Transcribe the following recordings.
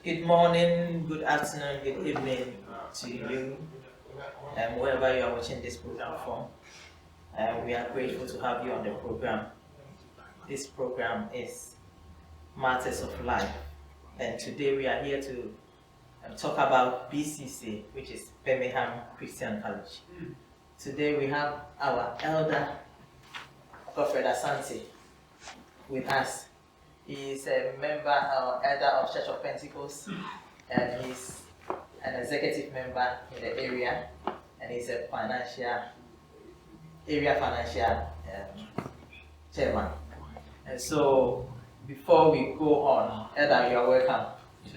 Good morning, good afternoon, good evening to you, wherever you are watching this program from. We are grateful to have you on the program. This program is Matters of Life, and today we are here to talk about BCC, which is Birmingham Christian College. Today we have our elder, Godfred Asante, with us. He is a member or elder of Church of Pentecost, and he's an executive member in the area, and he's a financial chairman. And so, before we go on, Elder, you are welcome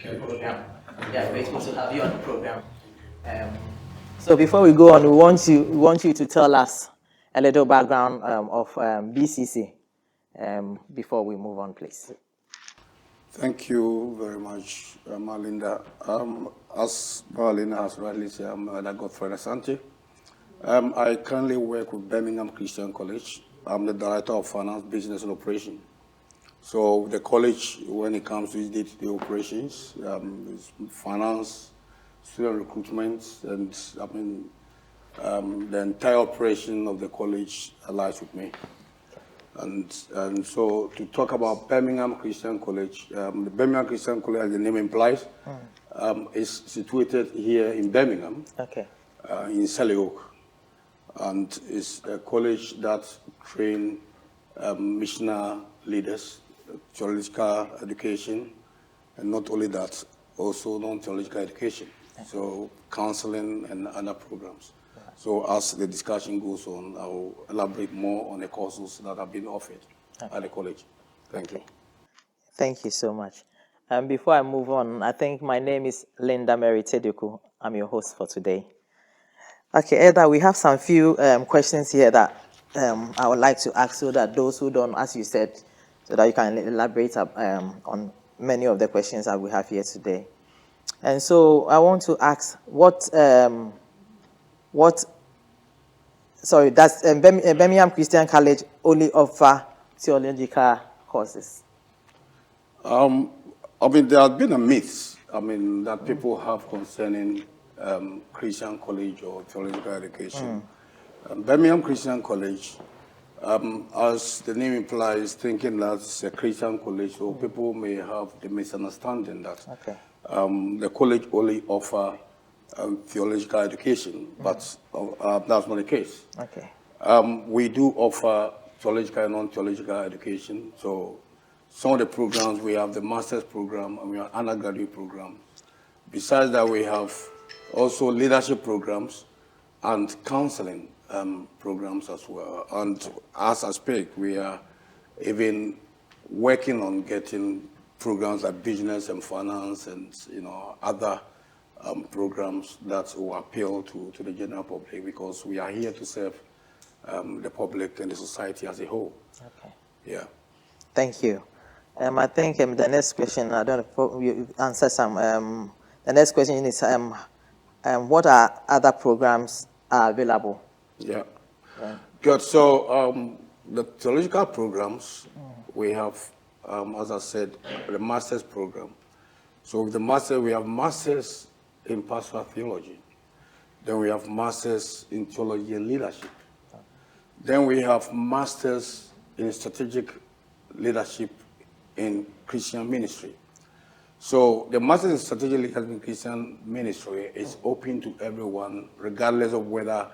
to the program. We are grateful to have you on the program. So before we go on, we want you to tell us a little background of BCC before we move on, please. Thank you very much, Marlinda. As Marlinda has rightly said, I'm Elder Godfred Asante. I currently work with Birmingham Christian College. I'm the Director of Finance, Business and Operation. So the college, when it comes to its day-to-day operations, is finance, student recruitment, and the entire operation of the college lies with me. And so to talk about Birmingham Christian College, the Birmingham Christian College, as the name implies, is situated here in Birmingham, in Selly Oak. And it's a college that trains missionary leaders, theological education, and not only that, also non-theological education, so counseling and other programs. So as the discussion goes on, I will elaborate more on the courses that have been offered at the college. Thank you. Thank you so much. Before I move on, I think my name is Linda Mary Teduku. I'm your host for today. Okay, Elder, we have some few questions here that I would like to ask so that those who don't, as you said, so that you can elaborate on many of the questions that we have here today. And so I want to ask, does Birmingham Christian College only offer theological courses? There has been a myth, that people have concerning Christian College or theological education. Birmingham Christian College, as the name implies, thinking that it's a Christian college, so people may have the misunderstanding that the college only offer theological education, but that's not the case. We do offer theological and non-theological education. So some of the programs, we have the master's program and we have undergraduate program. Besides that, we have also leadership programs and counseling programs as well. And as I speak, we are even working on getting programs like business and finance and other programs that will appeal to the general public, because we are here to serve the public and the society as a whole. Yeah. Thank you. I think the next question, I don't know if you answer some. The next question is, what are other programs are available? Yeah. Good. So the theological programs, we have, as I said, the master's program. So with the master, we have masters in pastoral theology. Then we have masters in theology and leadership. Then we have masters in strategic leadership in Christian ministry. So the masters in strategic leadership in Christian ministry is open to everyone, regardless of whether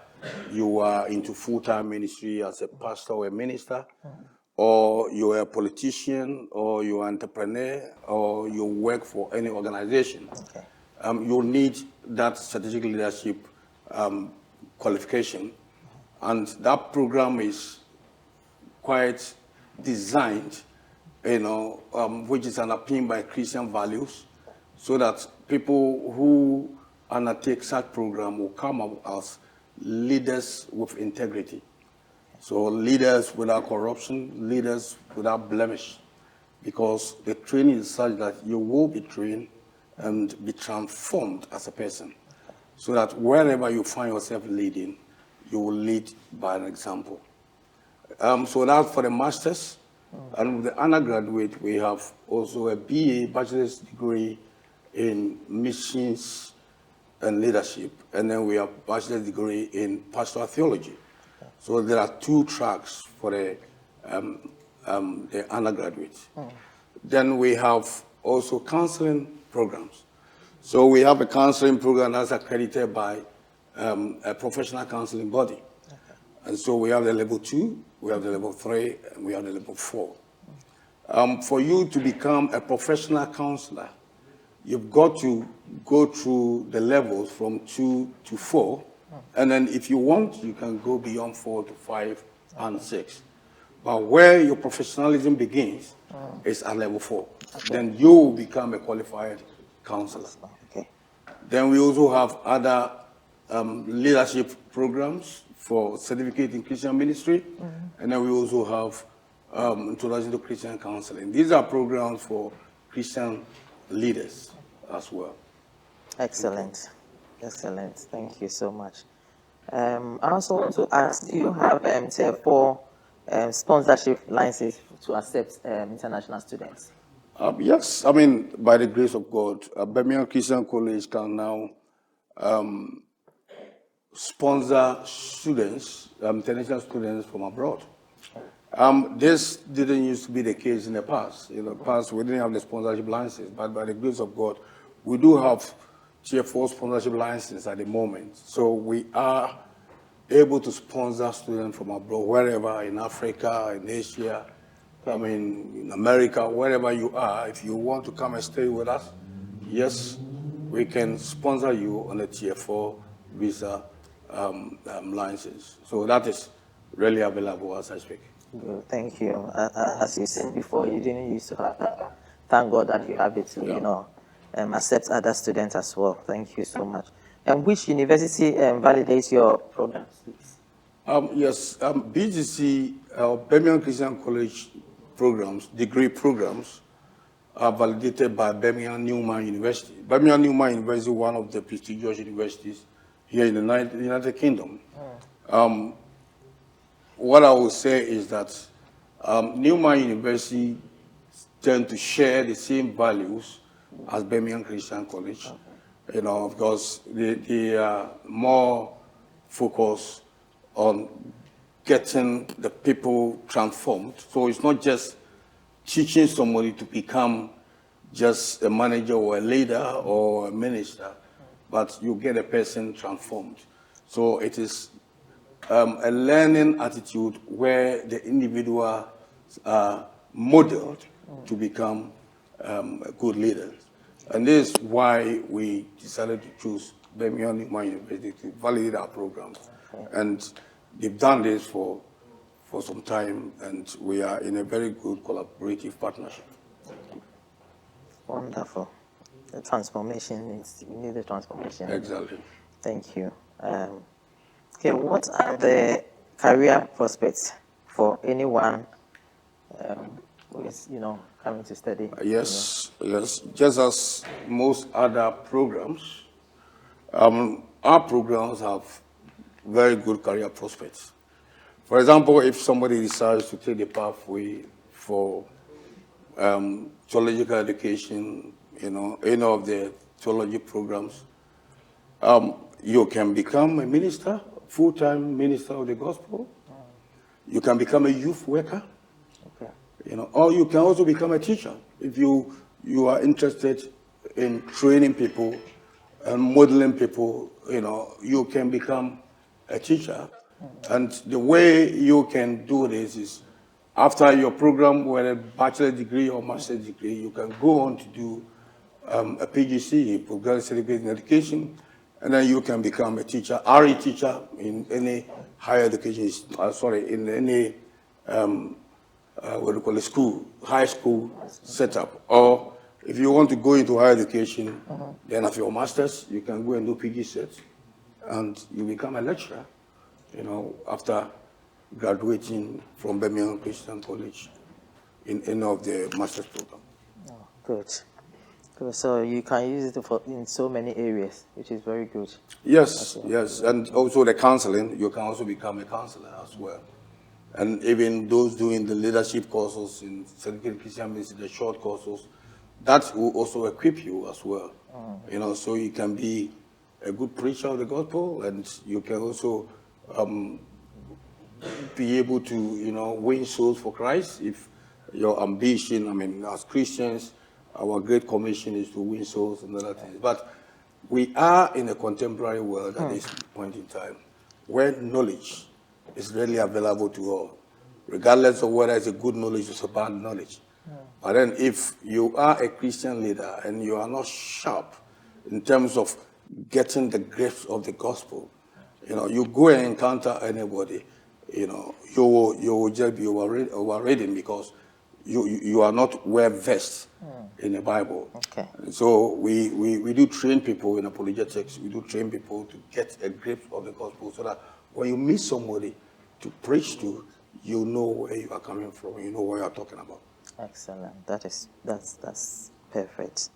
you are into full-time ministry as a pastor or a minister, or you're a politician, or you're an entrepreneur, or you work for any organization. You need that strategic leadership qualification. And that program is quite designed, which is underpinned by Christian values, so that people who undertake such program will come up as leaders with integrity. So leaders without corruption, leaders without blemish, because the training is such that you will be trained and be transformed as a person, so that wherever you find yourself leading, you will lead by an example. So that's for the masters. And with the undergraduate, we have also a BA, bachelor's degree in missions and leadership, and then we have bachelor's degree in pastoral theology. So there are 2 tracks for the undergraduates. Then we have also counseling programs. So we have a counseling program that's accredited by a professional counseling body. And so we have the level 2, we have the level 3, and we have the level 4. For you to become a professional counselor, you've got to go through the levels from 2 to 4. And then if you want, you can go beyond 4 to 5 and 6. But where your professionalism begins is at level 4. Then you will become a qualified counselor. Okay. Then we also have other leadership programs for certificate in Christian ministry. And then we also have introduction to Christian counseling. These are programs for Christian leaders as well. Excellent. Excellent. Thank you so much. I also want to ask, do you have Tier 4 sponsorship licenses to accept international students? Yes, I mean, by the grace of God, Birmingham Christian College can now sponsor students, international students from abroad. This didn't used to be the case in the past. In the past, we didn't have the sponsorship license, but by the grace of God, we do have Tier 4 sponsorship license at the moment. So we are able to sponsor students from abroad, wherever, in Africa, in Asia, I mean, in America, wherever you are. If you want to come and stay with us, yes, we can sponsor you on a Tier 4 visa license. So that is really available as I speak. Good, thank you. As you said before, you didn't used to have that. Thank God that you have it to, accept other students as well. Thank you so much. And which university validates your programs, please? Yes, BGC, Birmingham Christian College programs, degree programs, are validated by Birmingham Newman University. Birmingham Newman University is one of the prestigious universities here in the United Kingdom. What I would say is that Newman University tend to share the same values as Birmingham Christian College, because they are more focused on getting the people transformed. So it's not just teaching somebody to become just a manager or a leader or a minister, but you get a person transformed. So it is a learning attitude where the individual are modeled to become good leaders. And this is why we decided to choose Birmingham University to validate our programs. And they've done this for some time, and we are in a very good collaborative partnership. Wonderful. The transformation we need the transformation. Exactly. Thank you. Okay, what are the career prospects for anyone who is, coming to study? Yes, yes. Just as most other programs, our programs have very good career prospects. For example, if somebody decides to take the pathway for theological education, any of the theology programs, you can become a minister, full-time minister of the gospel. You can become a youth worker, or you can also become a teacher. If you are interested in training people and modeling people, you can become a teacher. And the way you can do this is, after your program, whether a bachelor degree or master's degree, you can go on to do a PGC, Postgraduate Certificate in Education, and then you can become a teacher, RE teacher in any higher education, in any, school, high school setup. Or if you want to go into higher education, then after your master's, you can go and do PG sets, and you become a lecturer, after graduating from Birmingham Christian College in any of the master's program. Oh, good. Good. So you can use it in so many areas, which is very good. Yes, yes. And also the counseling, you can also become a counselor as well. And even those doing the leadership courses in Certificate Christian Ministry, the short courses, that will also equip you as well. You know, so you can be a good preacher of the gospel, and you can also be able to, you know, win souls for Christ. If your ambition, I mean, as Christians, our great commission is to win souls and other things. But we are in a contemporary world at this point in time where knowledge is readily available to all, regardless of whether it's a good knowledge or a bad knowledge. But then if you are a Christian leader and you are not sharp in terms of getting the grasp of the gospel, you know, you go and encounter anybody, you know, you will just be overridden because you are not well versed in the Bible. Okay. And so we do train people in apologetics. We do train people to get a grip of the gospel so that when you meet somebody to preach to, you know where you are coming from. You know what you are talking about. Excellent. That's perfect.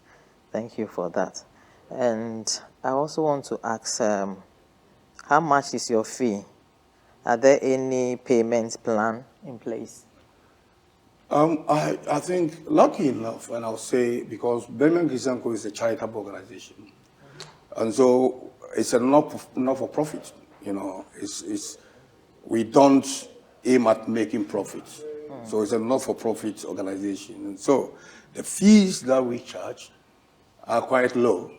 Thank you for that. And I also want to ask, how much is your fee? Are there any payment plan in place? I think, lucky enough, and I'll say, because Birmingham Christian College is a charitable organization, and so it's a not-for-profit. You know, we don't aim at making profits. So it's a not-for-profit organization, and so the fees that we charge are quite low,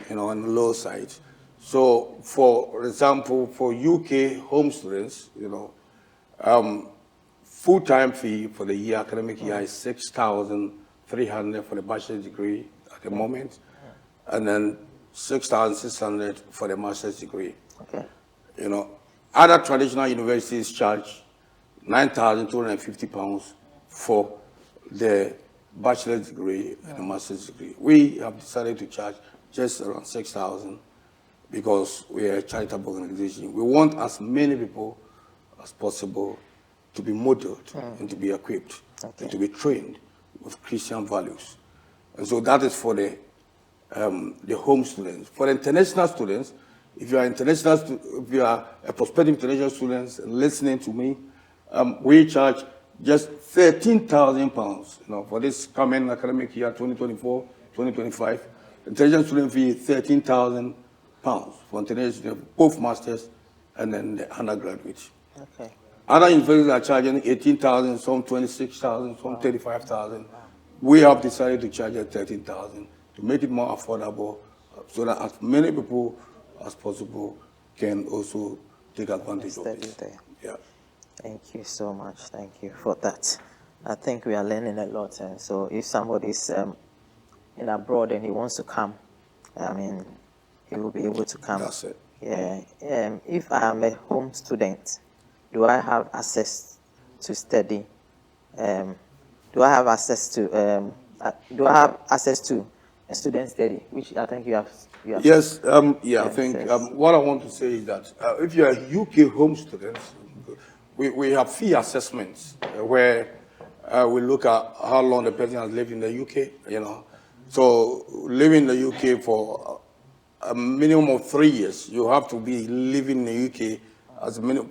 you know, on the low side. So, for example, for UK home students, you know, full-time fee for the year, academic year, is 6,300 for the bachelor's degree at the moment, and then 6,600 for the master's degree. Okay. You know, other traditional universities charge £9,250 for the bachelor's degree and the master's degree. We have decided to charge just around 6,000 because we are a charitable organization. We want as many people as possible to be modeled and to be equipped and to be trained with Christian values. And so that is for the home students. For the international students, if you are a prospective international student and listening to me, we charge just £13,000, you know, for this coming academic year, 2024, 2025. International student fee is £13,000 for international students, both masters and then the undergraduate. Okay. Other universities are charging 18,000, some 26,000, some 35,000. We have decided to charge at 13,000 to make it more affordable, so that as many people as possible can also take advantage of it. There. Yeah. Thank you so much. Thank you for that. I think we are learning a lot. And so if somebody is in abroad and he wants to come, I mean, he will be able to come. That's it. Yeah. If I am a home student, do I have access to study? Do I have access to a student study, which I think you have. Yes, I think what I want to say is that if you're a UK home student, we have fee assessments where we look at how long the person has lived in the UK, you know. So living in the UK for a minimum of 3 years, you have to be living in the UK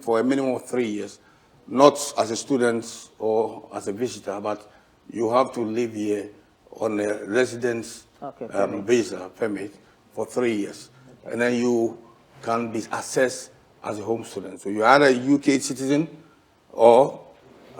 for a minimum of 3 years, not as a student or as a visitor, but you have to live here on a residence visa permit for 3 years. Okay. And then you can be assessed as a home student. So you're either a UK citizen or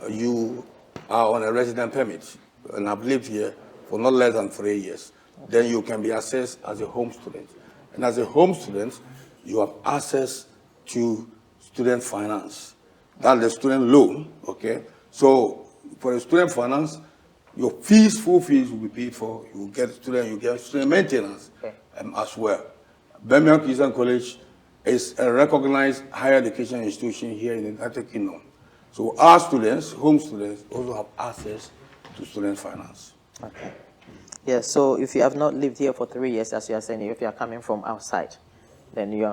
you are on a resident permit and have lived here for not less than 3 years. Okay. Then you can be assessed as a home student. And as a home student, you have access to student finance. That's the student loan, okay? So for the student finance, your fees, full fees will be paid for. You get student maintenance as well. Birmingham Christian College is a recognized higher education institution here in the United Kingdom. So our students, home students, also have access to student finance. Okay. Yeah, so if you have not lived here for 3 years, as you are saying, if you are coming from outside, then you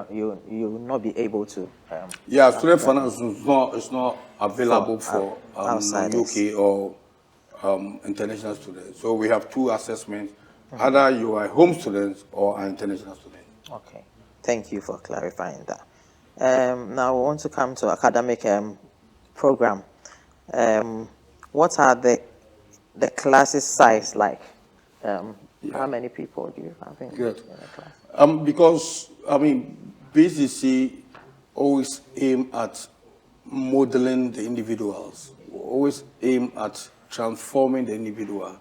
will not be able to. Student finance is not available for UK or international students. So we have two assessments. Either you are a home student or an international student. Okay. Thank you for clarifying that. Now we want to come to academic program. What are the classes size like? How many people do you have in Good. the class? Because, I mean, BCC always aim at modeling the individuals, always aim at transforming the individual.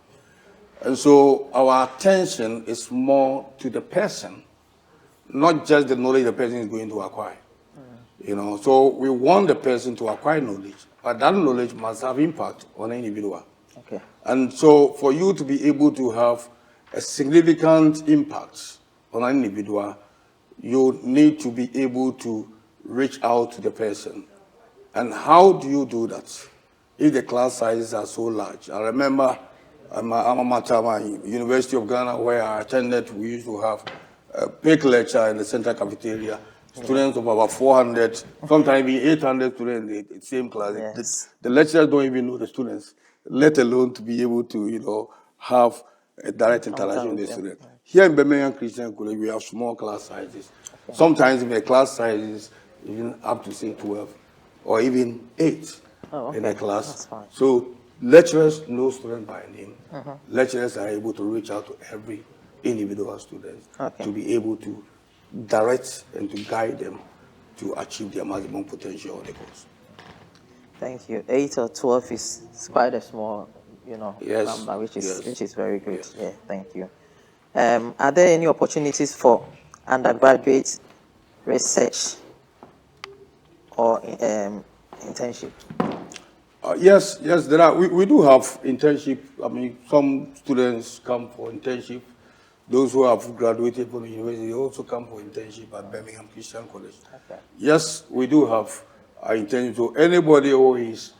And so our attention is more to the person, not just the knowledge the person is going to acquire. You know, so we want the person to acquire knowledge, but that knowledge must have impact on the individual. Okay. And so for you to be able to have a significant impact on an individual, you need to be able to reach out to the person. And how do you do that? If the class sizes are so large. I remember at my alma mater, my University of Ghana, where I attended, we used to have a big lecture in the central cafeteria. Students of about 400, sometimes even 800 students in the same class. Yes. The lecturers don't even know the students, let alone to be able to, you know, have a direct interaction with the students. Here in Birmingham Christian College, we have small class sizes. Okay. Sometimes the class sizes even up to say 12 or even 8 in a class. That's fine. So lecturers know students by name. Lecturers are able to reach out to every individual student to be able to direct and to guide them to achieve their maximum potential on the course. Thank you. 8 or 12 is quite a small, you know, number, which is very good. Yes. Yeah, thank you. Are there any opportunities for undergraduate research or internship? Yes, there are. We do have internship. I mean, some students come for internship. Those who have graduated from the university also come for internship at Birmingham Christian College. Okay. Yes, we do have internship. So anybody who is,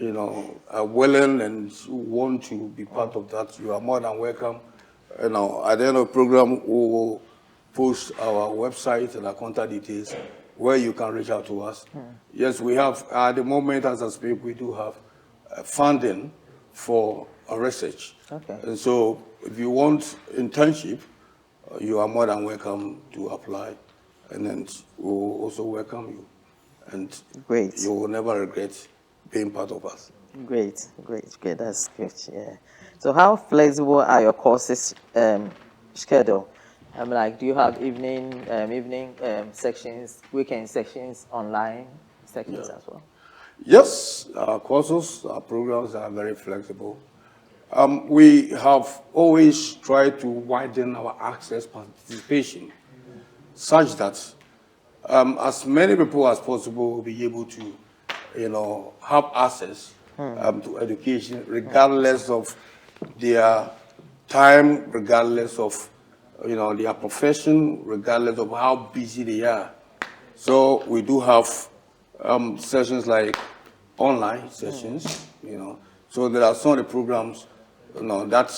you know, willing and want to be part of that, you are more than welcome. You know, at the end of the program, we will post our website and our contact details where you can reach out to us. Yes, we have, at the moment, as I speak, we do have funding for research. Okay. And so if you want internship, you are more than welcome to apply. And then we'll also welcome you. And great. You will never regret being part of us. Great. That's good, yeah. So how flexible are your courses schedule? Like, do you have evening sections, weekend sections, online sections as well? Yes, our courses, our programs are very flexible. We have always tried to widen our access participation such that as many people as possible will be able to, you know, have access to education regardless of their time, regardless of, you know, their profession, regardless of how busy they are. So we do have sessions like online sessions, you know. So there are some of the programs, you know, that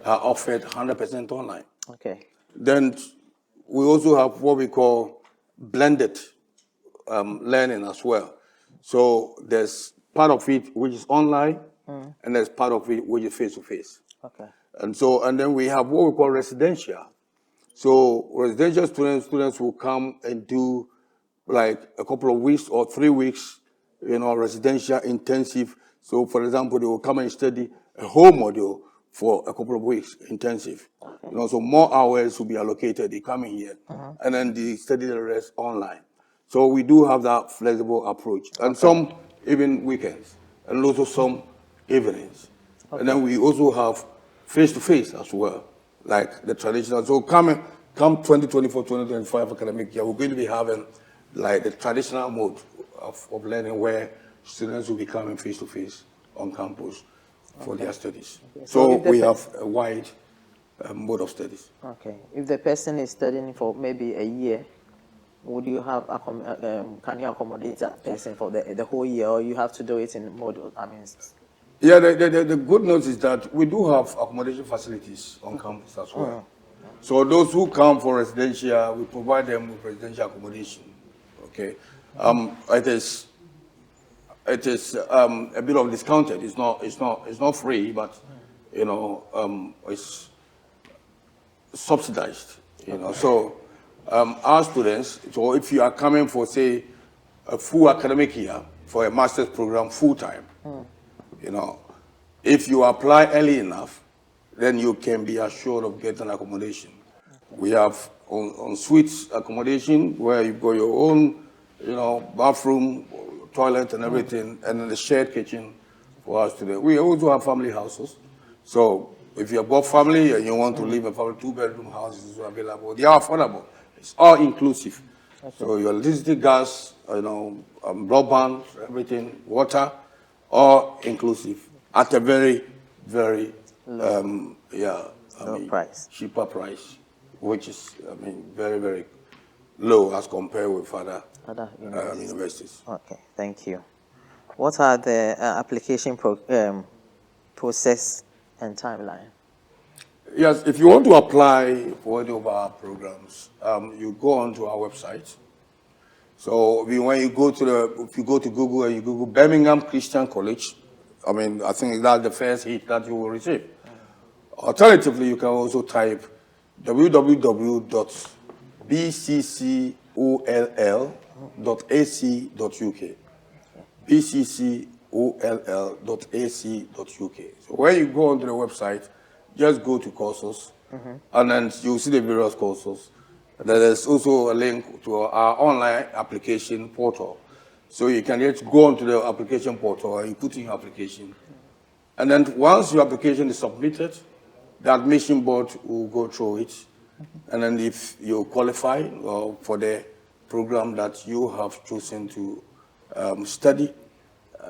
are offered 100% online. Okay. Then we also have what we call blended learning as well. So there's part of it which is online, and there's part of it which is face-to-face. Okay. And then we have what we call residential. So residential students will come and do like a couple of weeks or 3 weeks, you know, residential intensive. So for example, they will come and study a whole module for a couple of weeks intensive. Okay. You know, so more hours will be allocated. They come in here and then they study the rest online. So we do have that flexible approach, and some even weekends, and also some evenings. And then we also have face-to-face as well, like the traditional. So come 2024, 2025 academic year, we're going to be having like the traditional mode of learning where students will be coming face-to-face on campus for their studies. Okay. So we have a wide mode of studies. Okay. If the person is studying for maybe a year, would you have, can you accommodate that person for the whole year, or you have to do it in modules? I mean, yeah, the good news is that we do have accommodation facilities on campus as well. So those who come for residential, we provide them with residential accommodation. Okay, it is a bit of discounted. It's not free, but you know, it's subsidized. You know, so our students. So if you are coming for say a full academic year for a master's program full time, you know, if you apply early enough, then you can be assured of getting accommodation. We have on suite accommodation where you've got your own, bathroom, toilet and everything, and then the shared kitchen for us today. We also have family houses. So if you've got family and you want to live in a family, 2-bedroom houses are available. They are affordable. It's all inclusive. Okay. So your electricity, gas, broadband, everything, water, all inclusive at a very, very price. Cheaper price, which is very, very low as compared with other universities. Okay, thank you. What are the application process and timeline? Yes, if you want to apply for any of our programs, you go onto our website. So when you go to if you go to Google and you Google Birmingham Christian College, I think that's the first hit that you will receive. Alternatively, you can also type www.bccoll.ac.uk. bccoll.ac.uk. So when you go onto the website, just go to courses, and then you'll see the various courses. There's also a link to our online application portal. So you can just go onto the application portal and you put in your application. And then once your application is submitted, the admission board will go through it. And then if you qualify for the program that you have chosen to study,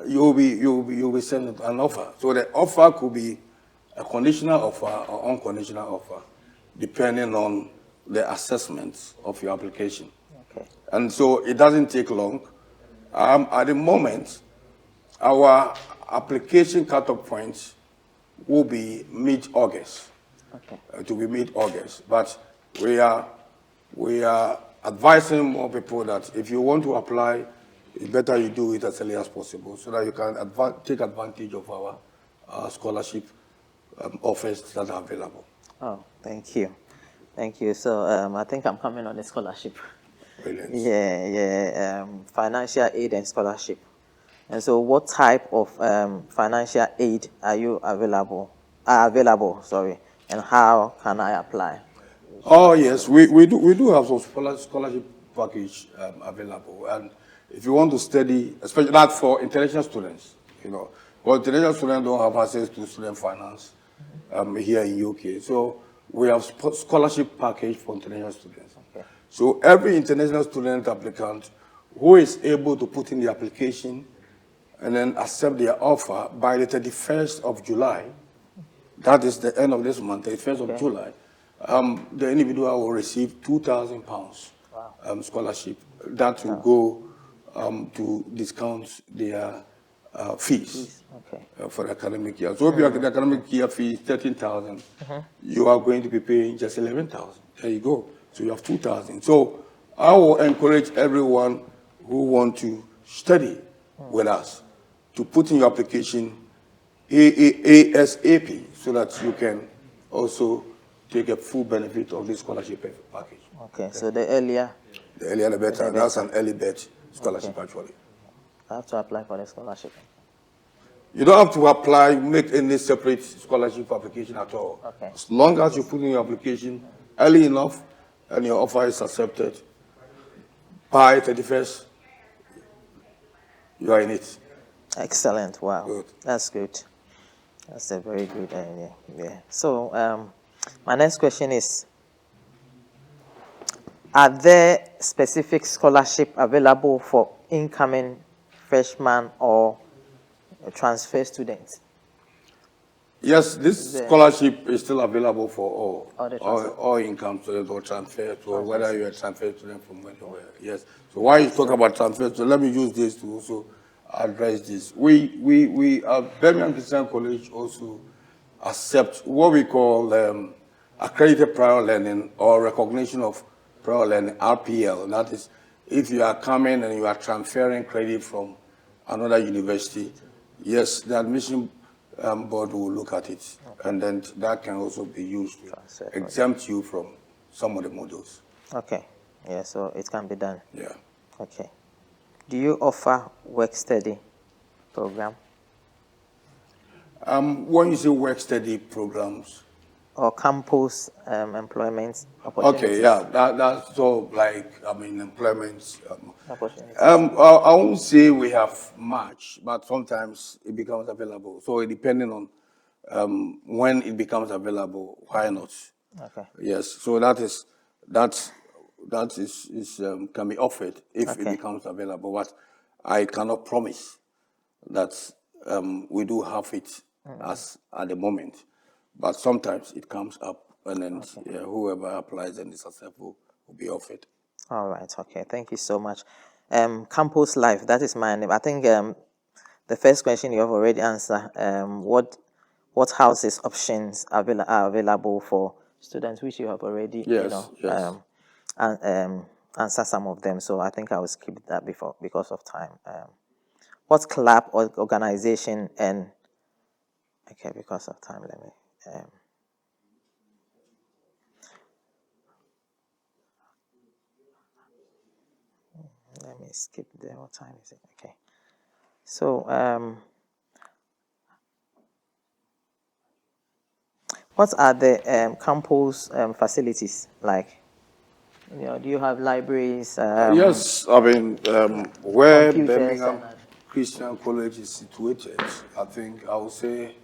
you'll be sent an offer. So the offer could be a conditional offer or unconditional offer, depending on the assessment of your application. Okay. And so it doesn't take long. At the moment, our application cutoff point will be mid-August. Okay. It will be mid-August. But we are advising more people that if you want to apply, it's better you do it as early as possible so that you can take advantage of our scholarship offers that are available. Oh, thank you. Thank you. So I think I'm coming on the scholarship. Brilliant. Financial aid and scholarship. And so what type of financial aid are available, and how can I apply? Oh, yes, we do have some scholarship package available. And if you want to study, especially that for international students, well, international students don't have access to student finance here in UK. So we have scholarship package for international students. Okay. So every international student applicant who is able to put in the application and then accept their offer by the 31st of July, that is the end of this month, 31st of July, the individual will receive £2,000 scholarship. That will go to discount their fees for the academic year. So if your academic year fee is 13,000, you are going to be paying just 11,000. There you go. So you have 2,000. So I will encourage everyone who want to study with us to put in your application ASAP so that you can also take a full benefit of this scholarship package. Okay, so the earlier the better. That's an early bird scholarship actually. I have to apply for the scholarship. You don't have to apply, make any separate scholarship application at all. Okay. As long as you put in your application early enough and your offer is accepted by 31st, you are in it. Excellent. Wow. Good. That's good. That's a very good idea. Yeah. So my next question is, are there specific scholarship available for incoming freshmen or transfer students? Yes, this scholarship is still available for all income students or transfer to whether you're a transfer student from anywhere. Yes. So while you talk about transfer, so let me use this to also address this. We at Birmingham Christian College also accept what we call accredited prior learning or recognition of prior learning, RPL. That is, if you are coming and you are transferring credit from another university, yes, the admission board will look at it, and then that can also be used to exempt you from some of the modules. Okay. Yeah, so it can be done. Yeah. Okay. Do you offer work-study program? When you say work-study programs, or campus employment Okay, opportunities? yeah, that's so like, employment. Opportunities. I won't say we have much, but sometimes it becomes available. So it depending on when it becomes available, why not? Okay. Yes, so that is can be offered if it Okay. becomes available. But I cannot promise that we do have it as at the moment. But sometimes it comes up, and then whoever applies and is successful will be offered. All right. Okay. Thank you so much. Campus life. That is my name. I think the first question you have already answered. What houses options are available for students, which you have already, Yes, yes. and answer some of them. So I think I will skip that before because of time. What club or organization and okay, because of time, let me skip there. What time is it? Okay. So what are the campus facilities like? Do you have libraries, Yes, where computers, and Birmingham Christian College is situated, I think I would say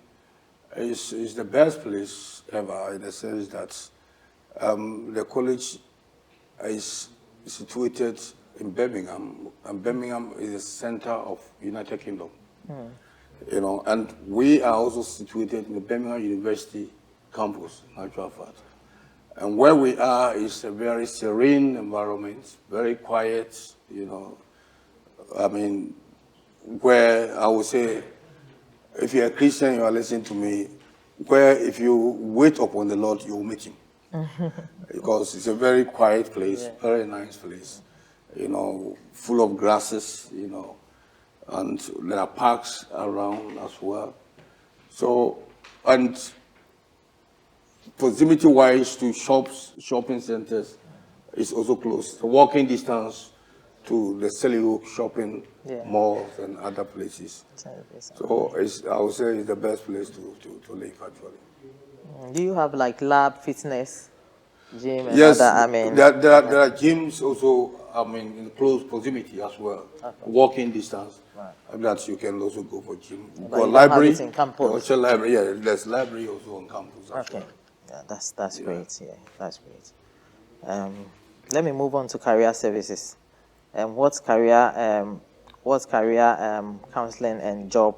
is the best place ever in the sense that the college is situated in Birmingham, and Birmingham is the center of United Kingdom. And we are also situated in the Birmingham University campus, in actual fact. And where we are is a very serene environment, very quiet, I mean, where I would say, if you're a Christian, you are listening to me, where if you wait upon the Lord, you will meet him. Because it's a very quiet place, very nice place, full of grasses, and there are parks around as well. So, and proximity-wise to shops, shopping centers is also close. So walking distance to the Sellyhook shopping malls and other places. So I would say it's the best place to live actually. do you have like lab, fitness, gym, and other? Yes, I mean, there are gyms also, in close proximity as well. Walking distance. That you can also go for gym. but Got you don't have library, it in campus. also library, yeah, there's library also on campus as Okay, well. yeah, that's great. Yeah, that's great. Let me move on to career services. What career counseling and job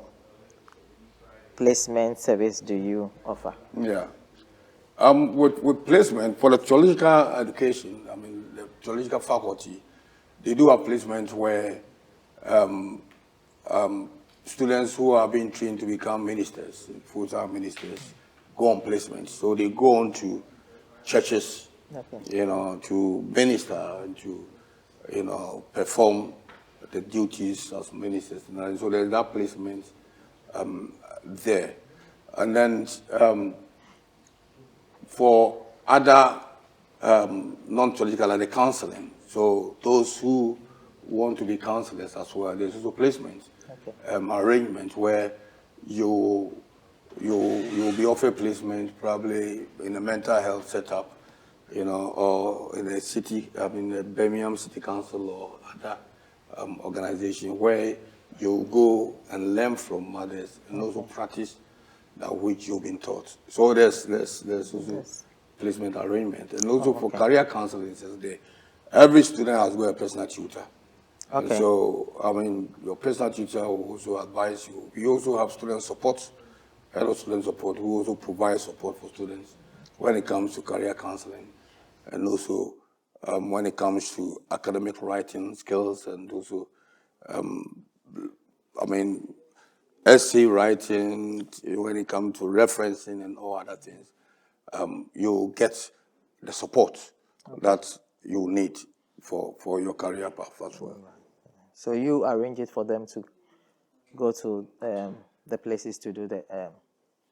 placement service do you offer? Yeah. With placement, for the theological education, the theological faculty, they do have placement where students who are being trained to become ministers, full-time ministers, go on placement. So they go on to churches, Okay. to minister and to, perform the duties as ministers. And so there's that placement there. And then for other non-theological, like the counseling, so those who want to be counselors as well, there's also placement arrangement where you will be offered placement probably in a mental health setup, or in a city, the Birmingham City Council or other organization where you go and learn from others and also practice that which you've been taught. So there's also placement arrangement. And also for career counseling, every student has got a personal tutor. And Okay. so, your personal tutor will also advise you. We also have student support, head of student support, who also provides support for students when it comes to career counseling. And also when it comes to academic writing skills and also, essay writing, when it comes to referencing and all other things, you get the support that you need for your career path as well. So you arrange it for them to go to the places to do the.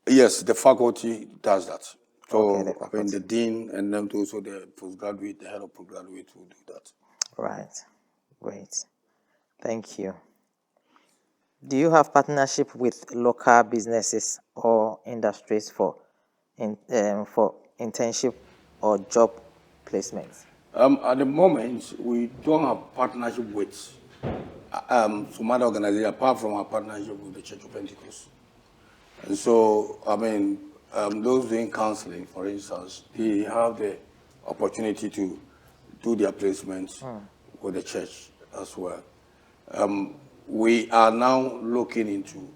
Yes, the faculty does that. So, Okay, the faculty. the dean and then also the postgraduate, the head of postgraduate will do that. Right. Great. Thank you. Do you have partnership with local businesses or industries for for internship or job placements? At the moment, we don't have partnership with some other organization apart from our partnership with the Church of Pentecost. And so, I mean, those doing counseling, for instance, they have the opportunity to do their placements with the church as well. We are now looking into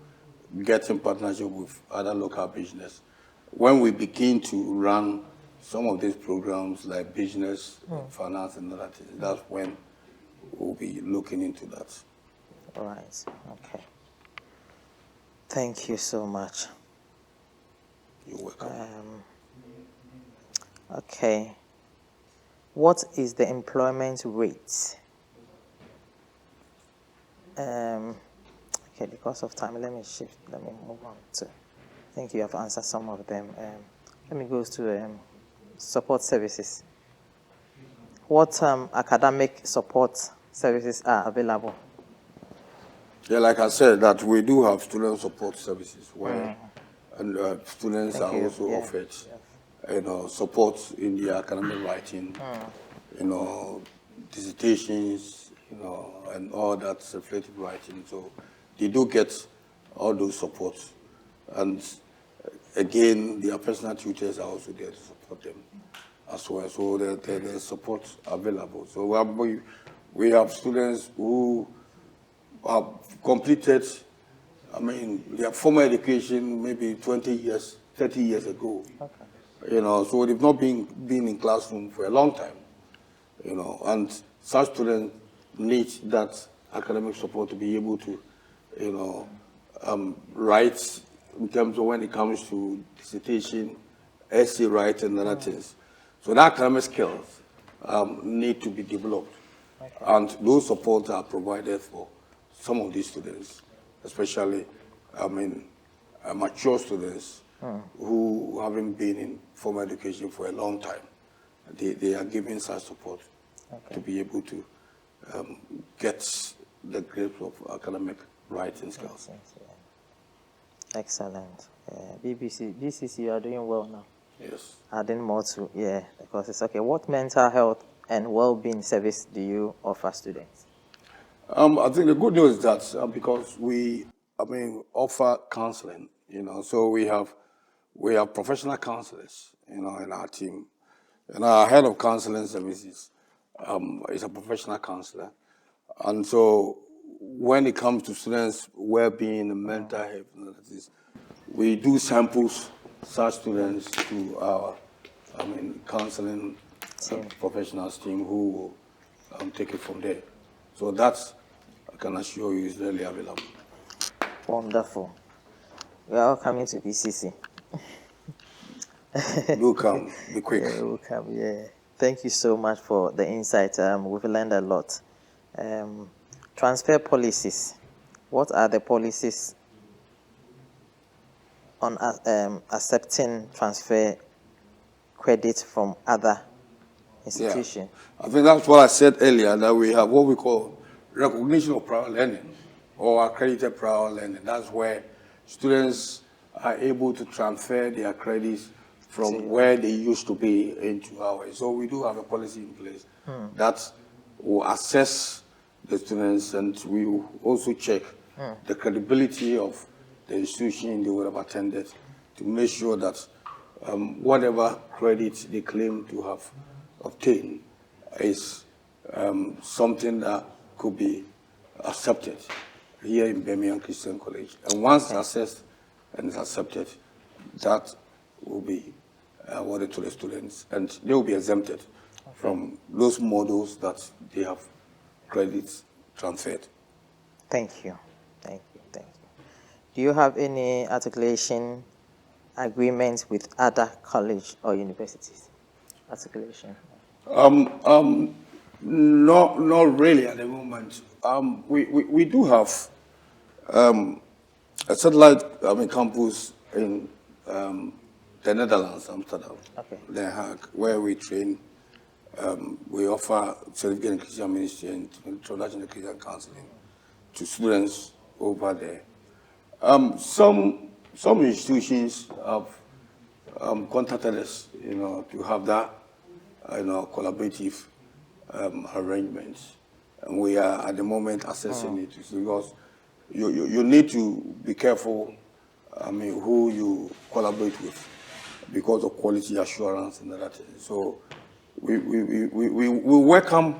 getting partnership with other local business. When we begin to run some of these programs like business, finance, and other things, that's when we'll be looking into that. All right. Okay. Thank you so much. You're welcome. Okay. What is the employment rate? Okay, because of time, let me move on to. I think you have answered some of them. Let me go to support services. What academic support services are available? Yeah, like I said, that we do have student support services where and students are also offered, support in their academic writing, dissertations, and all that reflective writing. So they do get all those supports. And again, their personal tutors are also there to support them as well. So there's support available. So we have students who have completed, their formal education maybe 20 years, 30 years ago. Okay. So they've not been in classroom for a long time, and such students need that academic support to be able to, write in terms of when it comes to dissertation, essay writing, and other things. So the academic skills need to be developed. Okay. And those supports are provided for some of these students, especially, mature students who haven't been in formal education for a long time. They are given such support to be able to get the grip of academic writing skills. Excellent. BCC, you are doing well now. Yes. Adding more to, because it's okay. What mental health and well-being service do you offer students? I think the good news is that because we, offer counseling, so we have professional counselors, in our team. And our head of counseling services is a professional counselor. And so when it comes to students' well-being and mental health, we do samples such students to our, counseling professionals team who will take it from there. So that's, I can assure you, is really available. Wonderful. We are all coming to BCC. Do come, be quick. Yeah, we'll come, Thank you so much for the insight. We've learned a lot. Transfer policies. What are the policies on accepting transfer credit from other institutions? Yeah. I think that's what I said earlier, that we have what we call recognition of prior learning or accredited prior learning. That's where students are able to transfer their credits from where they used to be into ours. So we do have a policy in place that will assess the students, and we will also check the credibility of the institution they would have attended to make sure that whatever credit they claim to have obtained is something that could be accepted here in Birmingham Christian College. And once assessed and is accepted, that will be awarded to the students, and they will be exempted from those models that they have credits transferred. Thank you. Do you have any articulation agreements with other college or universities? Articulation. Not really at the moment. We do have a satellite campus in the Netherlands, Amsterdam, Den Haag, where we train. We offer certificate in Christian ministry and introduction to Christian counseling to students over there. Some institutions have contacted us, to have that, collaborative arrangements. And we are at the moment assessing it because you need to be careful, who you collaborate with because of quality assurance and that. So we welcome,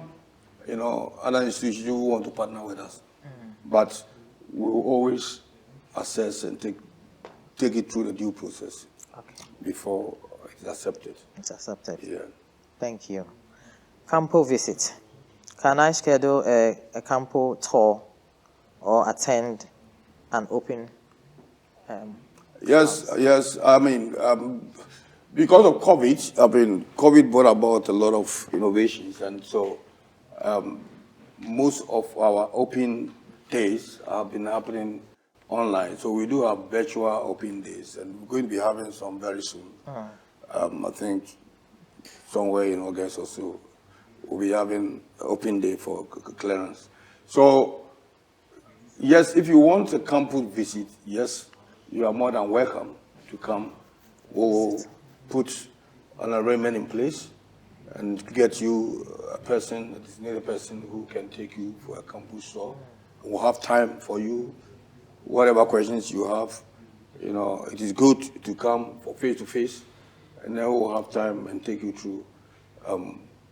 other institutions who want to partner with us, but we will always assess and take it through the due process before it's accepted. It's accepted. Yeah. Thank you. Campo visit. Can I schedule a campo tour or attend an open? Yes. I mean, because of COVID, COVID brought about a lot of innovations, and so most of our open days have been happening online. So we do have virtual open days, and we're going to be having some very soon. I think somewhere in August or so, we'll be having open day for clearance. So yes, if you want a campus visit, yes, you are more than welcome to come. We'll put an arrangement in place and get you a designated person who can take you for a campus tour. We'll have time for you. Whatever questions you have, it is good to come for face-to-face, and then we'll have time and take you through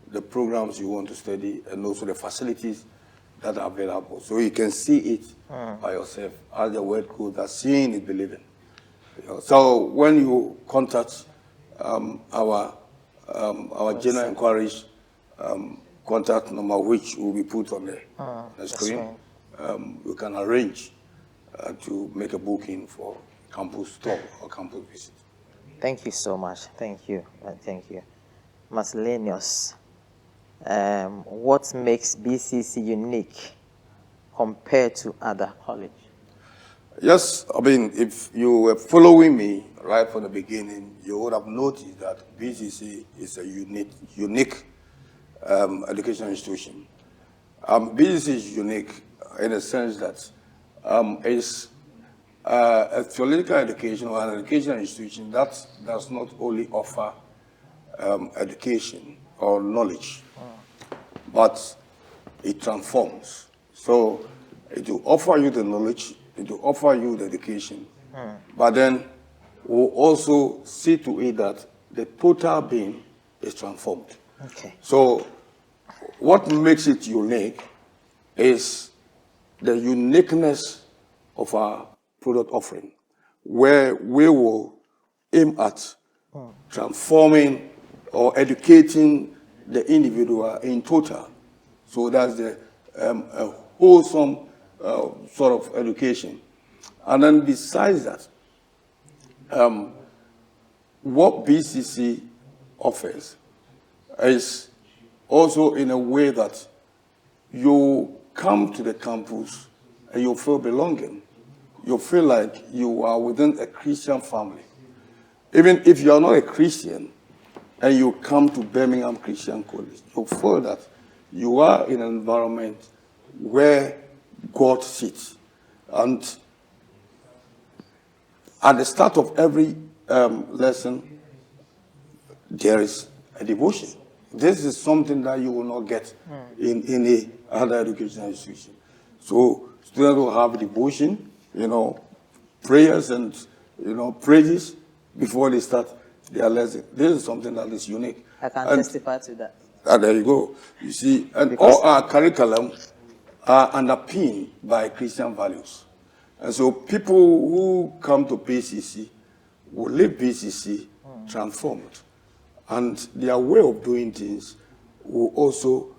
the programs you want to study and also the facilities that are available. So you can see it by yourself. As the word goes, that seeing is believing. So when you contact our general inquiries contact number, which will be put on the screen, you can arrange to make a booking for campus tour or campus visit. Thank you so much. Thank you. Thank you. Miscellaneous. What makes BCC unique compared to other colleges? Yes, if you were following me right from the beginning, you would have noticed that BCC is a unique educational institution. BCC is unique in the sense that it's a theological education or an educational institution that does not only offer education or knowledge, but it transforms. So it will offer you the knowledge, it will offer you the education, but then we'll also see to it that the total being is transformed. Okay. So what makes it unique is the uniqueness of our product offering, where we will aim at transforming or educating the individual in total. So that's the a wholesome sort of education. And then besides that, what BCC offers is also in a way that you come to the campus and you feel belonging. You feel like you are within a Christian family. Even if you are not a Christian and you come to Birmingham Christian College, you feel that you are in an environment where God sits. And at the start of every lesson, there is a devotion. This is something that you will not get in any other educational institution. So students will have devotion, prayers and, praises before they start their lesson. This is something that is unique. I can testify to that. There you go. You see, and all our curriculum are underpinned by Christian values. And so people who come to BCC will leave BCC transformed. And their way of doing things will also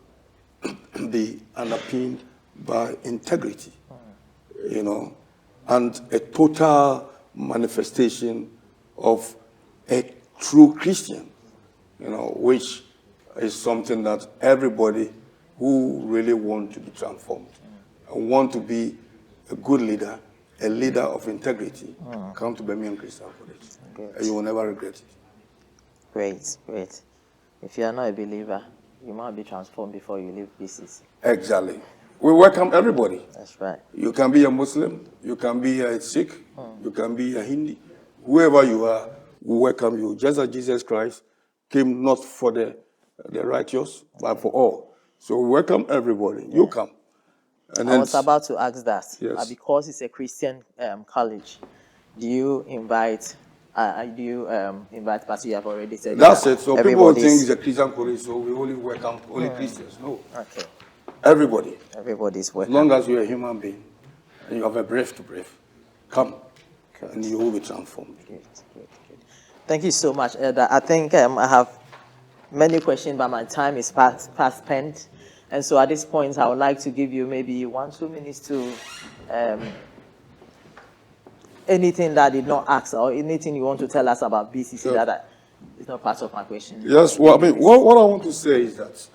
be underpinned by integrity, and a total manifestation of a true Christian, which is something that everybody who really want to be transformed and want to be a good leader, a leader of integrity, come to Birmingham Christian College. And you will never regret it. Great. If you are not a believer, you might be transformed before you leave BCC. Exactly. We welcome everybody. That's right. You can be a Muslim, you can be a Sikh, you can be a Hindi, whoever you are, we welcome you. Just as Jesus Christ came not for the righteous, but for all. So we welcome everybody. You come. And I was about to ask that. Yes. Because it's a Christian college, do you invite, but you have already said That's it. So people think it's everybody's a Christian college, so we only welcome only Christians. No. okay. Everybody. Everybody's As welcome. long as you're a human being and you have a breath to breathe, come Good. and you will be transformed. Good. Thank you so much, Elder. I think I have many questions, but my time is past spent. And so at this point, I would like to give you maybe 1-2 minutes to anything that I did not ask or anything you want to tell us about BCC that is not part of my question. Yes, well, I mean, what I want to say is that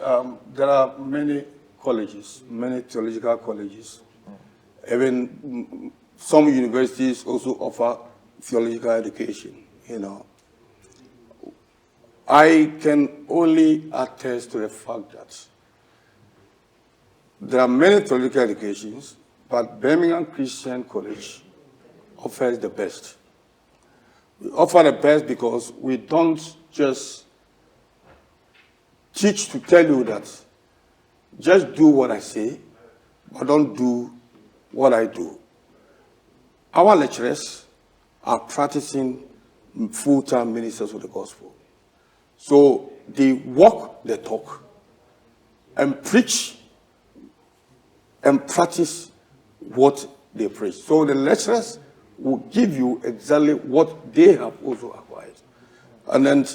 there are many colleges, many theological colleges. Even some universities also offer theological education, you know. I can only attest to the fact that there are many theological educations, but Birmingham Christian College offers the best. We offer the best because we don't just teach to tell you that just do what I say, but don't do what I do. Our lecturers are practicing full-time ministers of the gospel. So they walk the talk and preach and practice what they preach. So the lecturers will give you exactly what they have also acquired. And then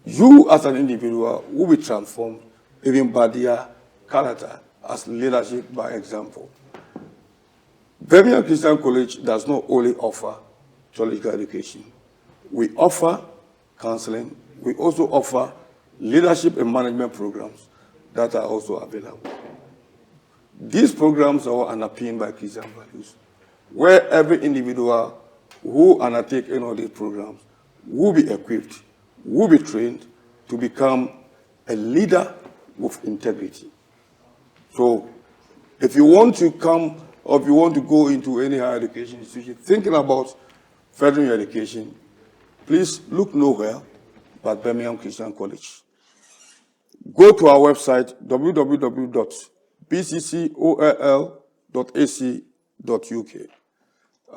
you as an individual will be transformed even by their character as leadership by example. Birmingham Christian College does not only offer theological education. We offer counseling. We also offer leadership and management programs that are also available. These programs are underpinned by Christian values, where every individual who undertake any of these programs will be equipped, will be trained to become a leader with integrity. So if you want to come or if you want to go into any higher education institution, thinking about furthering your education, please look nowhere but Birmingham Christian College. Go to our website, www.bccoll.ac.uk,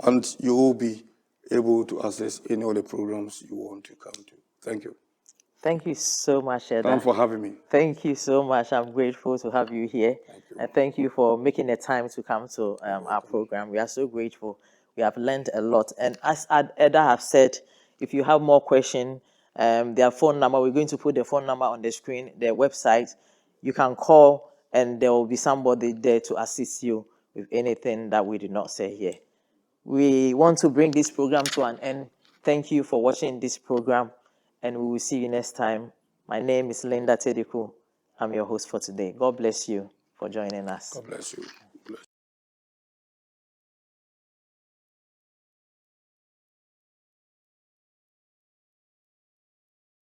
and you will be able to access any of the programs you want to come to. Thank you. Thank you so much, Elder. Thanks for having me. Thank you so much. I'm grateful to have you here. Thank you. And thank you for making the time to come to our program. We are so grateful. We have learned a lot. And as Elder have said, if you have more questions, their phone number, we're going to put the phone number on the screen, their website. You can call and there will be somebody there to assist you with anything that we did not say here. We want to bring this program to an end. Thank you for watching this program, and we will see you next time. My name is Linda Tediku. I'm your host for today. God bless you for joining us. God bless you.